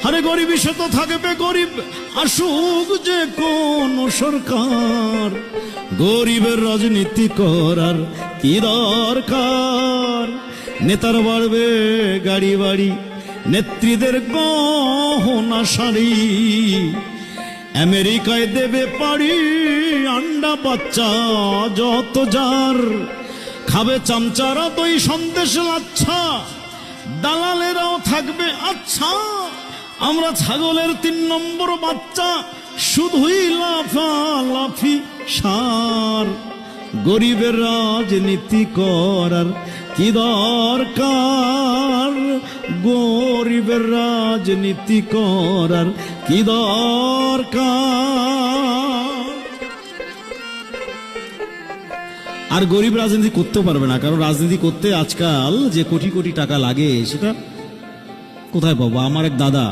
আরে গরিবই সে তো থাকবে গরিব, আসুক যে কোন সরকার। গরিবের রাজনীতি করার কি দরকার? নেতার বাড়বে গাড়ি বাড়ি, নেত্রীদের গহনা শাড়ি, আমেরিকায় দেবে পাড়ি আন্ডা বাচ্চা যত যার, খাবে চামচারা দই সন্দেশ লাচ্ছা, দালালেরাও থাকবে আচ্ছা। আমরা ছাগলের 3 নম্বর বাচ্চা, শুধুই লাফালাফি সার। গরিবের রাজনীতি করার কি দরকার? গরিবের রাজনীতি করার কি দরকার? আর গরিব রাজনীতি করতে পারবে না, কারণ রাজনীতি করতে আজকাল যে কোটি কোটি টাকা লাগে সেটা কোথায় পাবো? আমার এক দাদা